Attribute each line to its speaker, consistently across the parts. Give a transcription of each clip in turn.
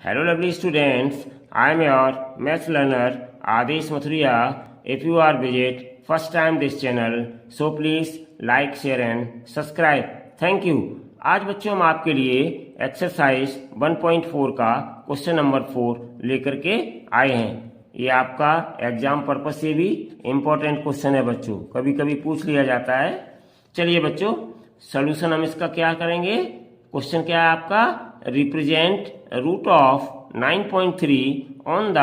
Speaker 1: Hello lovely students, I am your maths learner Adesh Mathuria. If you are visit first time this channel, so please like, share and subscribe. Thank you. आज बच्चों हम आपके लिए exercise 1.4 का question number 4 लेकर के आए हैं। ये आपका एग्जाम पर्पज से भी इम्पोर्टेंट क्वेश्चन है बच्चों, कभी कभी पूछ लिया जाता है। चलिए बच्चों, सोल्यूशन हम इसका क्या करेंगे। क्वेश्चन क्या है आपका, represent root of 9.3 on the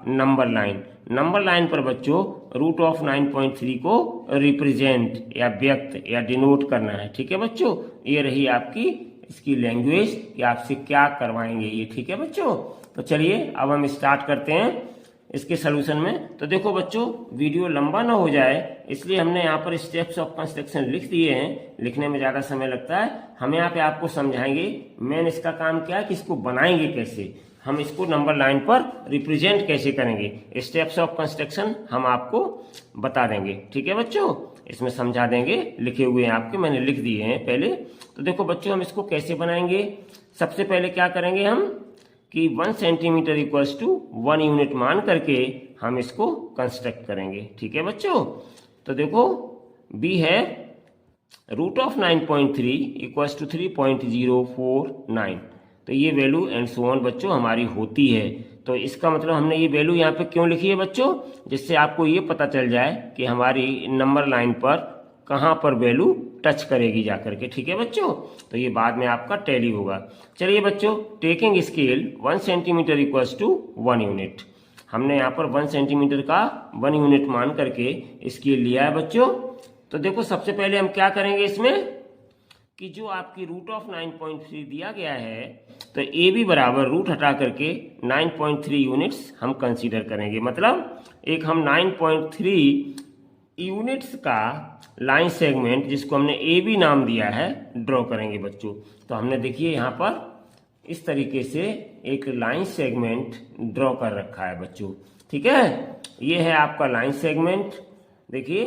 Speaker 1: number line. Number line पर बच्चों रूट ऑफ 9.3 को रिप्रेजेंट या व्यक्त या डिनोट करना है। ठीक है बच्चों, ये रही आपकी इसकी लैंग्वेज कि आपसे क्या करवाएंगे ये। ठीक है बच्चों, तो चलिए अब हम स्टार्ट करते हैं इसके सोल्यूशन में। तो देखो बच्चों, वीडियो लंबा ना हो जाए इसलिए हमने यहाँ पर स्टेप्स ऑफ कंस्ट्रक्शन लिख दिए हैं। लिखने में ज़्यादा समय लगता है, हम यहाँ पे आपको समझाएंगे मेन इसका काम क्या है कि इसको बनाएंगे कैसे, हम इसको नंबर लाइन पर रिप्रेजेंट कैसे करेंगे। स्टेप्स ऑफ कंस्ट्रक्शन हम आपको बता देंगे। ठीक है बच्चों, इसमें समझा देंगे, लिखे हुए हैं आपके, मैंने लिख दिए हैं पहले। तो देखो बच्चों, हम इसको कैसे बनाएंगे। सबसे पहले क्या करेंगे हम कि 1 सेंटीमीटर इक्वल्स टू 1 यूनिट मान करके हम इसको कंस्ट्रक्ट करेंगे। ठीक है बच्चों, तो देखो बी है रूट ऑफ 9.3 इक्वल्स टू 3.049। तो ये वैल्यू एंड सो ऑन बच्चों हमारी होती है। तो इसका मतलब हमने ये वैल्यू यहाँ पे क्यों लिखी है बच्चों, जिससे आपको ये पता चल जाए कि हमारी नंबर लाइन पर कहाँ पर वैल्यू टच करेगी जाकर के। ठीक है बच्चों, तो ये बाद में आपका टैली होगा। चलिए बच्चों, taking scale 1 centimetre equals to 1 unit. हमने यहाँ पर 1 सेंटीमीटर का 1 यूनिट मान करके स्केल लिया है बच्चों। तो देखो सबसे पहले हम क्या करेंगे इसमें कि जो आपकी रूट ऑफ 9.3 दिया गया है, तो ए बी बराबर रूट हटा करके 9.3 यूनिट्स हम कंसीडर करेंगे। मतलब एक हम 9.3 यूनिट्स का लाइन सेगमेंट जिसको हमने ए बी नाम दिया है ड्रॉ करेंगे बच्चों। तो हमने देखिए यहाँ पर इस तरीके से एक लाइन सेगमेंट ड्रॉ कर रखा है बच्चों। ठीक है, ये है आपका लाइन सेगमेंट। देखिए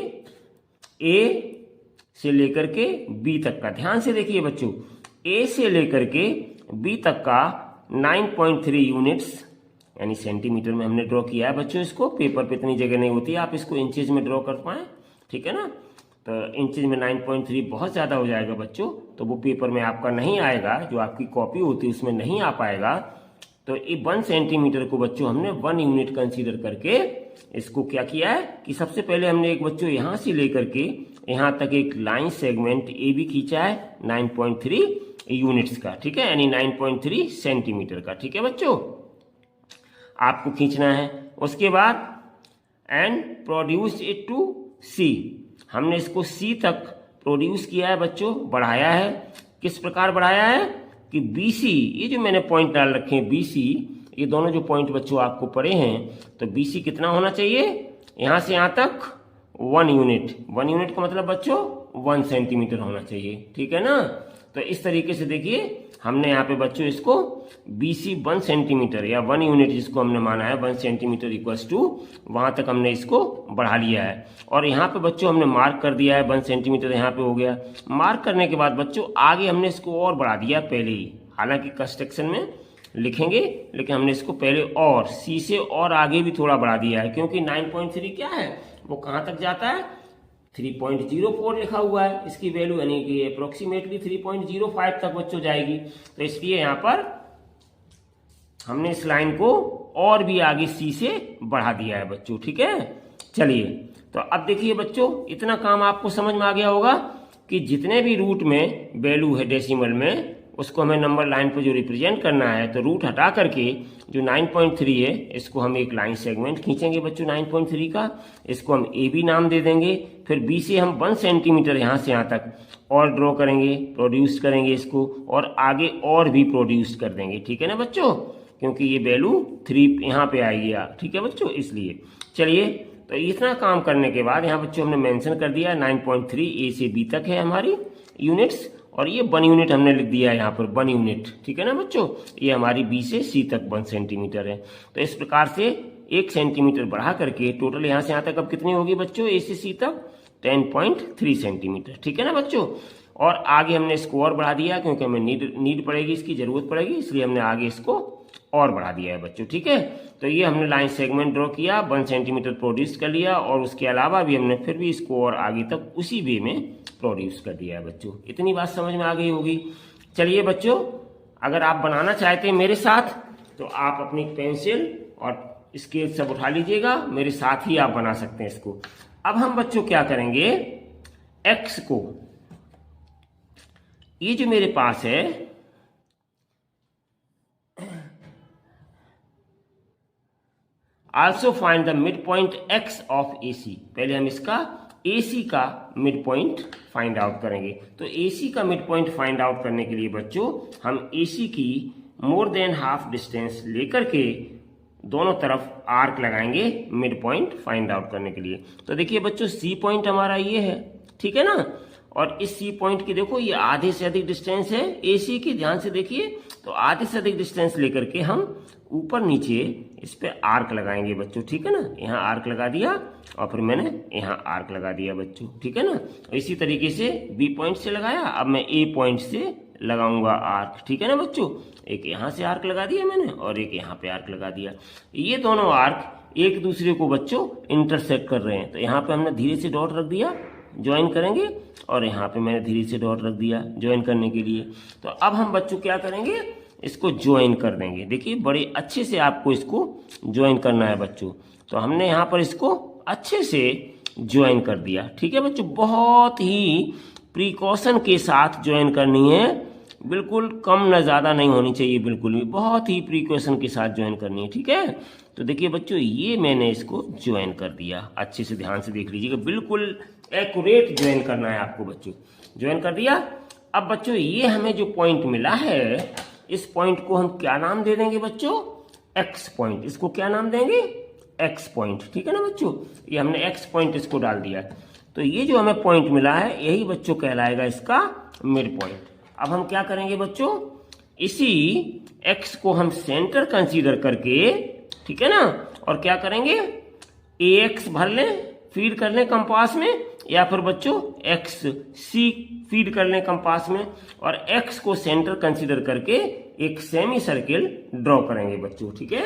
Speaker 1: ए से लेकर के बी तक का, ध्यान से देखिए बच्चों, ए से लेकर के बी तक का 9.3 यूनिट्स यानी सेंटीमीटर में हमने ड्रॉ किया है बच्चों। इसको पेपर पे इतनी जगह नहीं होती, आप इसको इंचेज में ड्रॉ कर पाए। ठीक है ना, तो इंचेज में 9.3 बहुत ज़्यादा हो जाएगा बच्चों, तो वो पेपर में आपका नहीं आएगा, जो आपकी कॉपी होती है उसमें नहीं आ पाएगा। तो ये 1 सेंटीमीटर को बच्चों हमने 1 यूनिट कंसीडर करके इसको क्या किया है कि सबसे पहले हमने एक बच्चों यहाँ से लेकर के यहाँ तक एक लाइन सेगमेंट ए बी खींचा है 9.3 यूनिट्स का। ठीक है, यानी 9.3 सेंटीमीटर का। ठीक है बच्चों, आपको खींचना है। उसके बाद एंड प्रोड्यूस इट टू सी, हमने इसको सी तक प्रोड्यूस किया है बच्चों, बढ़ाया है। किस प्रकार बढ़ाया है कि BC, ये जो मैंने पॉइंट डाल रखे हैं BC, ये दोनों जो पॉइंट बच्चों आपको पड़े हैं, तो BC कितना होना चाहिए, यहाँ से यहाँ तक 1 यूनिट। 1 यूनिट का मतलब बच्चों 1 सेंटीमीटर होना चाहिए। ठीक है ना, तो इस तरीके से देखिए हमने यहाँ पे बच्चों इसको BC 1 सेंटीमीटर या 1 यूनिट जिसको हमने माना है 1 सेंटीमीटर इक्वल्स टू, वहां तक हमने इसको बढ़ा लिया है। और यहाँ पे बच्चों हमने मार्क कर दिया है 1 सेंटीमीटर, यहाँ पे हो गया। मार्क करने के बाद बच्चों आगे हमने इसको और बढ़ा दिया पहले ही, हालांकि कंस्ट्रक्शन में लिखेंगे लेकिन हमने इसको पहले और सी से और आगे भी थोड़ा बढ़ा दिया है, क्योंकि 9.3 क्या है वो कहाँ तक जाता है, 3.04 लिखा हुआ है इसकी वैल्यू, यानी कि अप्रोक्सीमेटली 3.05 तक बच्चों जाएगी। तो इसलिए यहाँ पर हमने इस लाइन को और भी आगे सी से बढ़ा दिया है बच्चों। ठीक है, चलिए तो अब देखिए बच्चों, इतना काम आपको समझ में आ गया होगा कि जितने भी रूट में वैल्यू है डेसिमल में, उसको हमें नंबर लाइन पर जो रिप्रेजेंट करना है, तो रूट हटा करके जो 9.3 है इसको हम एक लाइन सेगमेंट खींचेंगे बच्चों 9.3 का, इसको हम ए बी नाम दे देंगे। फिर बी से हम 1 सेंटीमीटर यहाँ से यहाँ तक और ड्रॉ करेंगे, प्रोड्यूस करेंगे इसको, और आगे और भी प्रोड्यूस कर देंगे। ठीक है ना बच्चों, क्योंकि ये वैल्यू 3 यहाँ पे आएगी। ठीक है बच्चों, इसलिए चलिए तो इतना काम करने के बाद यहाँ बच्चों हमने मेंशन कर दिया 9.3 ए से बी तक है हमारी यूनिट्स, और ये 1 यूनिट हमने लिख दिया है यहाँ पर 1 यूनिट। ठीक है ना बच्चों, ये हमारी बी से सी तक 1 सेंटीमीटर है। तो इस प्रकार से 1 सेंटीमीटर बढ़ा करके टोटल यहाँ से यहाँ तक अब कितनी होगी बच्चों, ए से सी तक 10.3 सेंटीमीटर। ठीक है ना बच्चों, और आगे हमने इसको और बढ़ा दिया क्योंकि हमें नीड पड़ेगी, इसकी जरूरत पड़ेगी, इसलिए हमने आगे इसको और बढ़ा दिया है बच्चों। ठीक है, तो ये हमने लाइन सेगमेंट ड्रॉ किया, 1 सेंटीमीटर प्रोड्यूस कर लिया, और उसके अलावा भी हमने फिर भी इसको और आगे तक उसी वे में प्रोड्यूस कर दिया है बच्चों। इतनी बात समझ में आ गई होगी। चलिए बच्चों, अगर आप बनाना चाहते हैं मेरे साथ तो आप अपनी पेंसिल और स्केच सब उठा लीजिएगा, मेरे साथ ही आप बना सकते हैं इसको। अब हम बच्चों क्या करेंगे, एक्स को, ये जो मेरे पास है also find the mid point X of AC। पहले हम इसका AC का मिड पॉइंट फाइंड आउट करेंगे। तो AC का मिड पॉइंट फाइंड आउट करने के लिए बच्चों हम AC की मोर देन हाफ डिस्टेंस लेकर के दोनों तरफ आर्क लगाएंगे मिड पॉइंट फाइंड आउट करने के लिए। तो देखिए बच्चों, C पॉइंट हमारा ये है, ठीक है ना, और इस C पॉइंट की देखो ये आधे से अधिक डिस्टेंस है AC की, ध्यान से देखिए। तो आधे से अधिक डिस्टेंस लेकर के हम ऊपर नीचे इस पे आर्क लगाएंगे बच्चों, ठीक है ना। यहाँ आर्क लगा दिया और फिर मैंने यहाँ आर्क लगा दिया बच्चों, ठीक है ना। इसी तरीके से B पॉइंट से लगाया, अब मैं A पॉइंट से लगाऊंगा आर्क, ठीक है ना बच्चों। एक यहाँ से आर्क लगा दिया मैंने और एक यहाँ पे आर्क लगा दिया। ये दोनों आर्क एक दूसरे को बच्चों इंटरसेक्ट कर रहे हैं। तो यहाँ पे हमने धीरे से डॉट रख दिया, ज्वाइन करेंगे, और यहाँ पे मैंने धीरे से डॉट रख दिया ज्वाइन करने के लिए। तो अब हम बच्चों क्या करेंगे, इसको ज्वाइन कर देंगे। देखिए बड़े अच्छे से आपको इसको ज्वाइन करना है बच्चों। तो हमने यहाँ पर इसको अच्छे से ज्वाइन कर दिया, ठीक है बच्चों। बहुत ही प्रिकॉशन के साथ ज्वाइन करनी है, बिल्कुल कम ना ज़्यादा नहीं होनी चाहिए, बिल्कुल भी बहुत ही प्रिकॉशन के साथ ज्वाइन करनी है, ठीक है। तो देखिए बच्चों, ये मैंने इसको ज्वाइन कर दिया, अच्छे से ध्यान से देख लीजिएगा, बिल्कुल एक्यूरेट ज्वाइन करना है आपको बच्चों। ज्वाइन कर दिया। अब बच्चों ये हमें जो पॉइंट मिला है, इस पॉइंट को हम क्या नाम दे देंगे बच्चों, एक्स पॉइंट। इसको क्या नाम देंगे, एक्स पॉइंट, ठीक है ना बच्चों। ये हमने एक्स पॉइंट इसको डाल दिया। तो ये जो हमें पॉइंट मिला है यही बच्चों कहलाएगा इसका मिड पॉइंट। अब हम क्या करेंगे बच्चों, इसी एक्स को हम सेंटर कंसीडर करके, ठीक है ना, और क्या करेंगे, AX भर लें, फीड कर लें कंपास में, या फिर बच्चों XC फीड कर लें कंपास में, और X को सेंटर कंसीडर करके एक सेमी सर्किल ड्रॉ करेंगे बच्चों, ठीक है।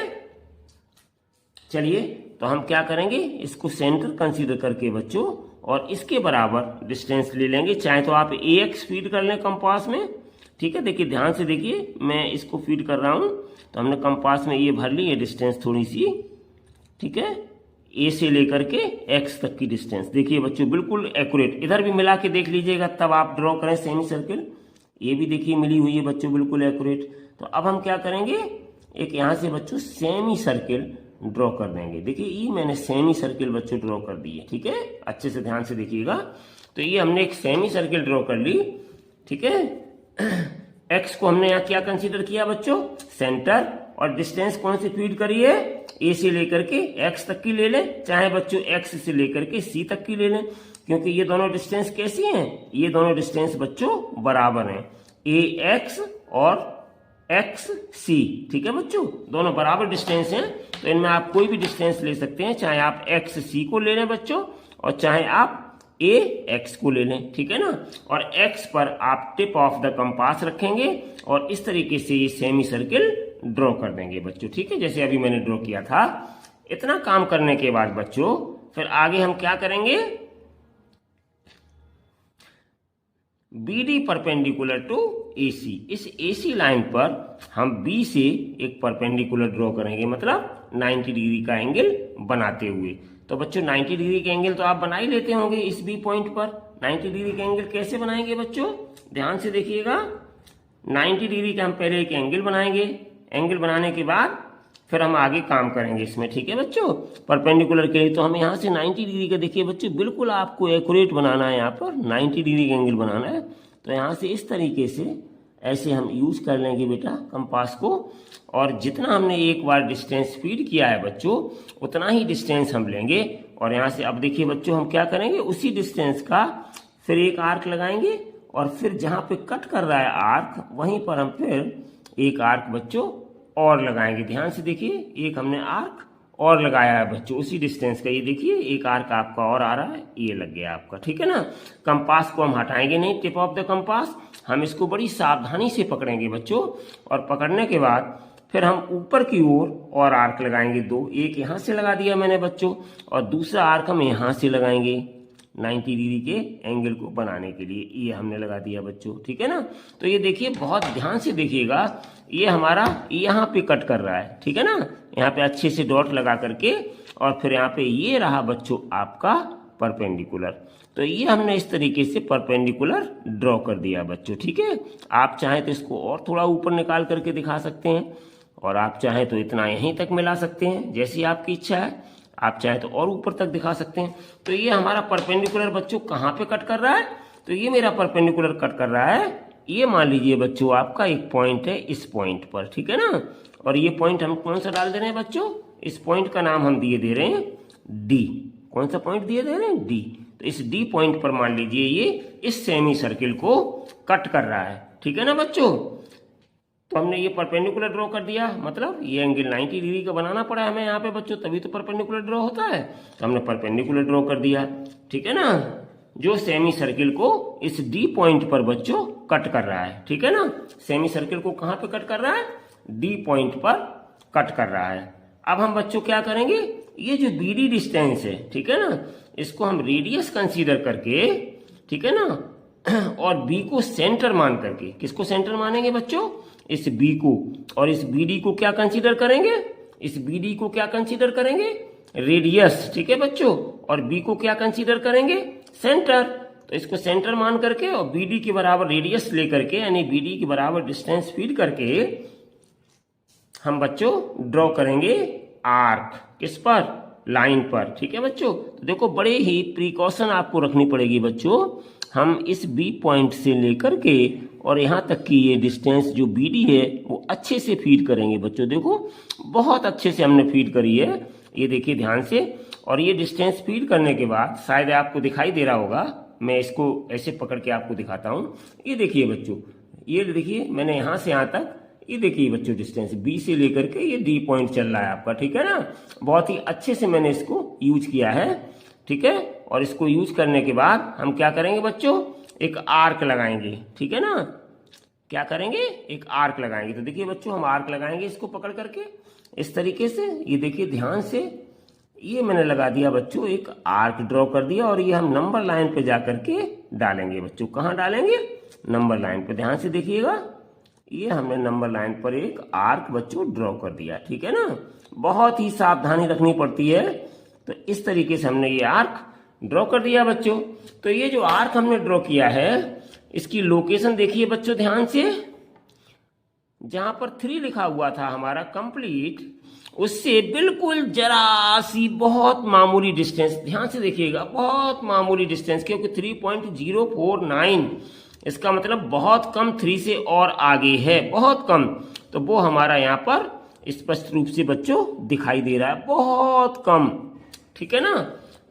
Speaker 1: चलिए, तो हम क्या करेंगे, इसको सेंटर कंसीडर करके बच्चों और इसके बराबर डिस्टेंस ले लेंगे। चाहे तो आप AX फीड कर लें कंपास में, ठीक है। देखिए ध्यान से देखिए, मैं इसको फीड कर रहा हूं, तो हमने कंपास में ये भर ली है डिस्टेंस थोड़ी सी, ठीक है। A से लेकर के X तक की डिस्टेंस देखिए बच्चों, बिल्कुल एक्यूरेट। इधर भी मिला के देख लीजिएगा, तब आप ड्रॉ करें सेमी सर्किल। ये भी देखिए मिली हुई है बच्चों, बिल्कुल एक्यूरेट। तो अब हम क्या करेंगे, एक यहाँ से बच्चों सेमी सर्किल ड्रॉ कर देंगे। देखिए ये मैंने सेमी सर्किल बच्चों ड्रॉ कर दी है, ठीक है। अच्छे से ध्यान से देखिएगा। तो ये हमने एक सेमी सर्किल ड्रॉ कर ली, ठीक है। एक्स को हमने यहाँ क्या कंसीडर किया बच्चों, सेंटर, और डिस्टेंस कौन सी फीड करी है, ए से लेकर के एक्स तक की ले लें, चाहे बच्चों एक्स से लेकर के सी तक की ले लें, क्योंकि ये दोनों डिस्टेंस कैसी हैं, ये दोनों डिस्टेंस बच्चों बराबर हैं, AX और XC, ठीक है बच्चों, दोनों बराबर डिस्टेंस हैं। तो इनमें आप कोई भी डिस्टेंस ले सकते हैं, चाहे आप XC को ले लें बच्चों, और चाहे आप AX को ले लें, ठीक है ना। और X पर आप टिप ऑफ द कंपास रखेंगे और इस तरीके से ये सेमी सर्किल ड्रॉ कर देंगे बच्चों, ठीक है, जैसे अभी मैंने ड्रॉ किया था। इतना काम करने के बाद बच्चों फिर आगे हम क्या करेंगे, BD परपेंडिकुलर टू AC। इस AC लाइन पर हम B से एक परपेंडिकुलर ड्रॉ करेंगे, मतलब 90 डिग्री का एंगल बनाते हुए। तो बच्चों 90 डिग्री का एंगल तो आप बना ही लेते होंगे इस B पॉइंट पर। 90 डिग्री का एंगल कैसे बनाएंगे बच्चों, ध्यान से देखिएगा। 90 डिग्री का हम पहले एक एंगल बनाएंगे, एंगल बनाने के बाद फिर हम आगे काम करेंगे इसमें, ठीक है बच्चों। परपेंडिकुलर के लिए तो हम यहाँ से 90 डिग्री का, देखिए बच्चों बिल्कुल आपको एक्यूरेट बनाना है, यहाँ पर 90 डिग्री का एंगल बनाना है। तो यहाँ से इस तरीके से ऐसे हम यूज कर लेंगे बेटा कंपास को, और जितना हमने एक बार डिस्टेंस फीड किया है बच्चों उतना ही डिस्टेंस हम लेंगे। और यहाँ से अब देखिए बच्चों हम क्या करेंगे, उसी डिस्टेंस का फिर एक आर्क लगाएंगे, और फिर जहाँ पे कट कर रहा है आर्क वहीं पर हम फिर एक आर्क बच्चों और लगाएंगे। ध्यान से देखिए, एक हमने आर्क और लगाया है बच्चों उसी डिस्टेंस का, ये देखिए एक आर्क आपका और आ रहा है, ये लग गया आपका, ठीक है ना। कंपास को हम हटाएंगे नहीं, टिप ऑफ द कंपास हम इसको बड़ी सावधानी से पकड़ेंगे बच्चों, और पकड़ने के बाद फिर हम ऊपर की ओर और आर्क लगाएंगे दो, एक यहाँ से लगा दिया मैंने बच्चों और दूसरा आर्क हम यहाँ से लगाएंगे 90 डिग्री के एंगल को बनाने के लिए, ये हमने लगा दिया बच्चों, ठीक है ना। तो ये देखिए बहुत ध्यान से देखिएगा, ये हमारा यहाँ पे कट कर रहा है, ठीक है ना, यहाँ पे अच्छे से डॉट लगा करके और फिर यहाँ पे ये रहा बच्चों आपका परपेंडिकुलर। तो ये हमने इस तरीके से परपेंडिकुलर ड्रॉ कर दिया बच्चों, ठीक है। आप चाहें तो इसको और थोड़ा ऊपर निकाल करके दिखा सकते हैं और आप चाहें तो इतना यहीं तक मिला सकते हैं, जैसी आपकी इच्छा है। आप चाहें तो और ऊपर तक दिखा सकते हैं। तो ये हमारा परपेंडिकुलर बच्चों कहाँ पे कट कर रहा है, तो ये मेरा परपेंडिकुलर कट कर रहा है, ये मान लीजिए बच्चों आपका एक पॉइंट है इस पॉइंट पर, ठीक है ना। और ये पॉइंट हम कौन सा डाल दे रहे हैं बच्चों, इस पॉइंट का नाम हम दिए दे रहे हैं डी। कौन सा पॉइंट दिए दे रहे हैं, डी। तो इस डी पॉइंट पर मान लीजिए ये इस सेमी सर्किल को कट कर रहा है, ठीक है ना बच्चों। तो हमने ये परपेंडिकुलर ड्रॉ कर दिया, मतलब ये एंगल 90 डिग्री का बनाना पड़ा हमें यहाँ पे बच्चों, तभी तो परपेंडिकुलर ड्रॉ होता है। तो हमने परपेंडिकुलर ड्रॉ कर दिया, ठीक है ना, जो सेमी सर्किल को इस डी पॉइंट पर बच्चों कट कर रहा है, ठीक है ना। सेमी सर्किल को कहाँ पे कट कर रहा है, डी पॉइंट पर कट कर रहा है। अब हम बच्चों क्या करेंगे, ये जो बीडी डिस्टेंस है, ठीक है ना, इसको हम रेडियस कंसीडर करके, ठीक है ना, और बी को सेंटर मान करके, किसको सेंटर मानेंगे बच्चों, इस बी को, और इस बीडी को क्या कंसीडर करेंगे, इस बीडी को क्या कंसीडर करेंगे, रेडियस, ठीक है बच्चों, और बी को क्या कंसीडर करेंगे, सेंटर। तो इसको सेंटर मान करके और बीडी के बराबर रेडियस लेकर के, यानी बीडी के बराबर डिस्टेंस फीड करके हम बच्चों ड्रॉ करेंगे आर्क, किस पर, लाइन पर, ठीक है बच्चों। तो देखो बड़े ही प्रिकॉशन आपको रखनी पड़ेगी बच्चों। हम इस बी पॉइंट से लेकर के और यहाँ तक की ये डिस्टेंस जो बीडी है वो अच्छे से फीड करेंगे बच्चों। देखो बहुत अच्छे से हमने फीड करी है, ये देखिए ध्यान से। और ये डिस्टेंस फीड करने के बाद शायद आपको दिखाई दे रहा होगा, मैं इसको ऐसे पकड़ के आपको दिखाता हूँ। ये देखिए बच्चों, ये देखिए मैंने यहाँ से यहाँ तक, ये देखिए बच्चों डिस्टेंस बी से लेकर के ये डी पॉइंट चल रहा है आपका, ठीक है ना। बहुत ही अच्छे से मैंने इसको यूज किया है, ठीक है। और इसको यूज करने के बाद हम क्या करेंगे बच्चों, एक आर्क लगाएंगे, ठीक है ना। क्या करेंगे, एक आर्क लगाएंगे। तो देखिए बच्चों हम आर्क लगाएंगे इसको पकड़ करके इस तरीके से, ये देखिए ध्यान से, ये मैंने लगा दिया बच्चों, एक आर्क ड्रॉ कर दिया। और ये हम नंबर लाइन पे जा करके डालेंगे बच्चों। कहाँ डालेंगे, नंबर लाइन पे, ध्यान से देखिएगा। ये हमने नंबर लाइन पर एक आर्क बच्चों ड्रॉ कर दिया, ठीक है ना। बहुत ही सावधानी रखनी पड़ती है। तो इस तरीके से हमने ये आर्क ड्रॉ कर दिया बच्चों। तो ये जो आर्क हमने ड्रॉ किया है, इसकी लोकेशन देखिए बच्चों ध्यान से, जहां पर 3 लिखा हुआ था हमारा कंप्लीट, उससे बिल्कुल जरा सी बहुत मामूली डिस्टेंस, ध्यान से देखिएगा, बहुत मामूली डिस्टेंस, क्योंकि 3.049 इसका मतलब बहुत कम 3 से और आगे है, बहुत कम। तो वो हमारा यहाँ पर स्पष्ट रूप से बच्चों दिखाई दे रहा है, बहुत कम, ठीक है ना।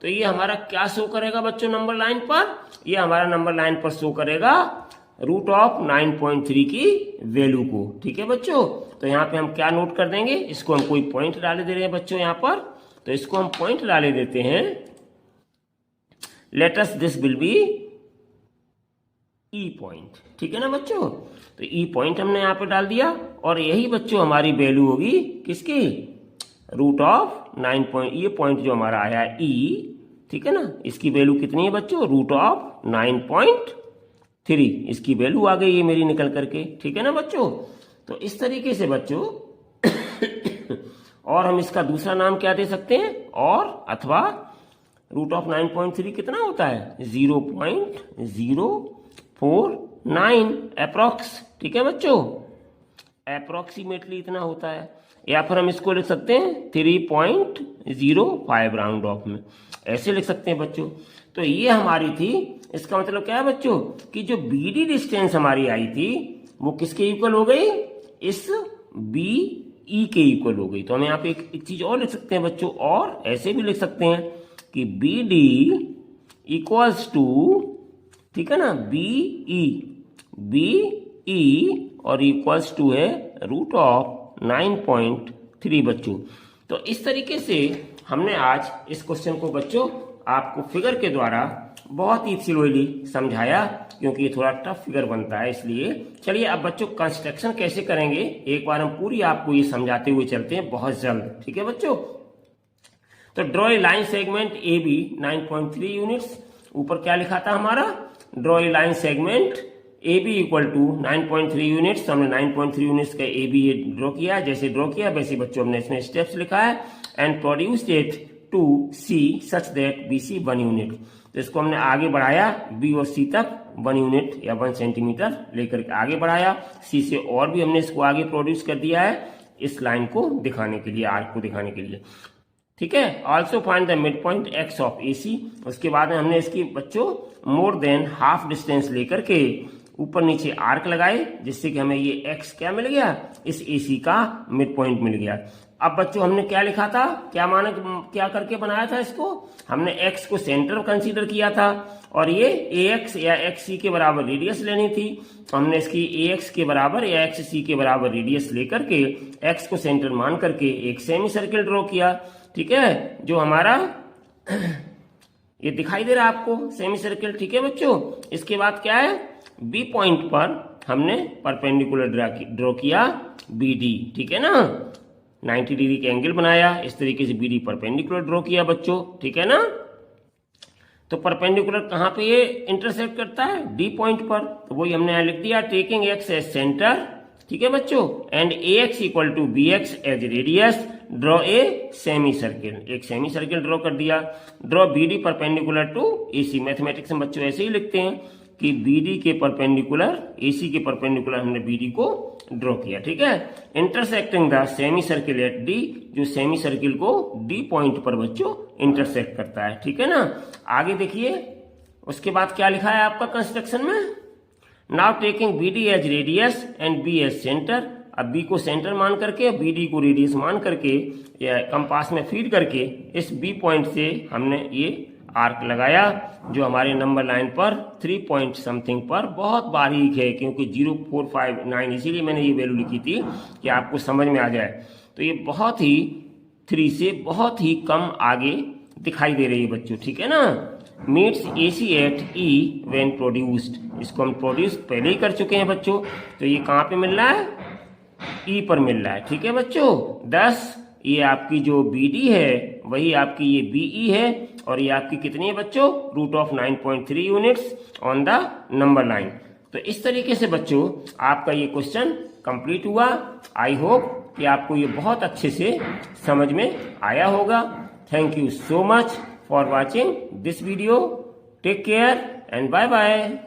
Speaker 1: तो ये हमारा क्या शो करेगा बच्चों नंबर लाइन पर, ये हमारा नंबर लाइन पर शो करेगा √9.3 की वैल्यू को, ठीक है बच्चों। तो यहाँ पे हम क्या नोट कर देंगे, इसको हम कोई पॉइंट डाले दे रहे हैं बच्चों यहाँ पर, तो इसको हम पॉइंट डाले देते हैं। Let us this will be E point, ठीक है ना बच्चों। तो ई पॉइंट हमने यहाँ पे डाल दिया और यही बच्चों हमारी वैल्यू होगी किसकी, √9. ये पॉइंट जो हमारा आया है ई, ठीक है ना, इसकी वैल्यू कितनी है बच्चों, √9.3, इसकी वैल्यू आ गई है मेरी निकल करके, ठीक है ना बच्चों। तो इस तरीके से बच्चों और हम इसका दूसरा नाम क्या दे सकते हैं, और अथवा √9.3 कितना होता है, 0.049 अप्रॉक्स, ठीक है बच्चों, अप्रोक्सीमेटली इतना होता है। या फिर हम इसको लिख सकते हैं 3.05 राउंड ऑफ में, ऐसे लिख सकते हैं बच्चों। तो ये हमारी थी, इसका मतलब क्या है बच्चों कि जो बीडी डिस्टेंस हमारी आई थी वो किसके इक्वल हो गई, इस बी ई के इक्वल हो गई। तो हम यहाँ पे एक चीज और लिख सकते हैं बच्चों, और ऐसे भी लिख सकते हैं कि बी डी इक्वल्स टू, ठीक है ना, बी ई और इक्वल्स टू है √9.3 बच्चों। तो इस तरीके से हमने आज इस क्वेश्चन को बच्चों आपको फिगर के द्वारा बहुत ही स्लोली समझाया क्योंकि ये थोड़ा टफ फिगर बनता है इसलिए। चलिए अब बच्चों कंस्ट्रक्शन कैसे करेंगे एक बार हम पूरी आपको ये समझाते हुए चलते हैं बहुत जल्द। ठीक है बच्चों, तो draw a line segment A B 9.3 units. ऊपर क्या लिखा था हमारा, draw a line segment A B equal to 9.3 units. हमने 9.3 यूनिट्स का ए बी ड्रॉ किया, जैसे ड्रॉ किया वैसे बच्चों हमने इसमें स्टेप्स लिखा है। And produced it to C such that B C 1 unit. तो इसको हमने आगे बढ़ाया बी और सी तक 1 यूनिट या 1 सेंटीमीटर लेकर के आगे बढ़ाया। सी से और भी हमने इसको आगे प्रोड्यूस कर दिया है इस लाइन को दिखाने के लिए, आर्क को दिखाने के लिए। ठीक है, also find the mid point X of A C. उसके बाद में हमने इसकी बच्चों मोर देन हाफ डिस्टेंस लेकर के ऊपर नीचे आर्क लगाए जिससे कि हमें ये एक्स क्या मिल गया, इस ए सी का मिड पॉइंट मिल गया। अब बच्चों हमने क्या लिखा था, क्या करके बनाया था इसको, हमने एक्स को सेंटर कंसीडर किया था और ये ए एक्स या एक्स सी के बराबर रेडियस लेनी थी। तो हमने इसकी ए एक्स के बराबर या एक्स सी के बराबर रेडियस लेकर के एक्स को सेंटर मान करके एक सेमी सर्किल ड्रॉ किया। ठीक है, जो हमारा ये दिखाई दे रहा है आपको सेमी सर्किल। ठीक है बच्चों, इसके बाद क्या है, बी पॉइंट पर हमने परपेंडिकुलर ड्रॉ किया बी डी। ठीक है ना, 90 डिग्री के एंगल बनाया, इस तरीके से बी डी परपेंडिकुलर ड्रॉ किया बच्चों। ठीक है ना, तो परपेंडिकुलर कहाँ पे ये इंटरसेक्ट करता है, डी पॉइंट पर। तो वही हमने यहाँ लिख दिया, टेकिंग एक्स एज सेंटर। ठीक है बच्चों, and A X equal to B X as radius, draw a semi circle. एक सेमी सर्किल ड्रॉ कर दिया। Draw B D perpendicular to A C. Mathematics में बच्चों ऐसे ही लिखते हैं कि बी डी के परपेंडिकुलर ए सी के परपेंडिकुलर हमने बी डी को ड्रॉ किया। ठीक है, intersecting the semi circle eight D, जो सेमी सर्किल को डी पॉइंट पर बच्चों इंटरसेक्ट करता है। ठीक है ना, आगे देखिए उसके बाद क्या लिखा है आपका कंस्ट्रक्शन में, now taking B D as radius and B as centre. अब बी को सेंटर मान करके बी डी को रेडियस मान करके या कंपास में फीड करके इस बी पॉइंट से हमने ये आर्क लगाया जो हमारे नंबर लाइन पर 3 पॉइंट समथिंग पर बहुत बारीक है, क्योंकि 0459 इसीलिए मैंने ये वैल्यू लिखी थी कि आपको समझ में आ जाए। तो ये बहुत ही 3 से बहुत ही कम आगे दिखाई दे रही है बच्चों। ठीक है ना, meets A C at E when produced. इसको हम प्रोड्यूस पहले ही कर चुके हैं बच्चों। तो ये कहाँ पे मिल रहा है, ई पर मिल रहा है। ठीक है बच्चों, 10 ये आपकी जो बी डी है वही आपकी ये बी ई है और ये आपकी कितनी है बच्चों, root of 9.3 units on the number line. तो इस तरीके से बच्चों आपका ये क्वेश्चन कंप्लीट हुआ। आई होप कि आपको ये बहुत अच्छे से समझ में आया होगा। Thank you so much for watching this video. Take care and bye bye.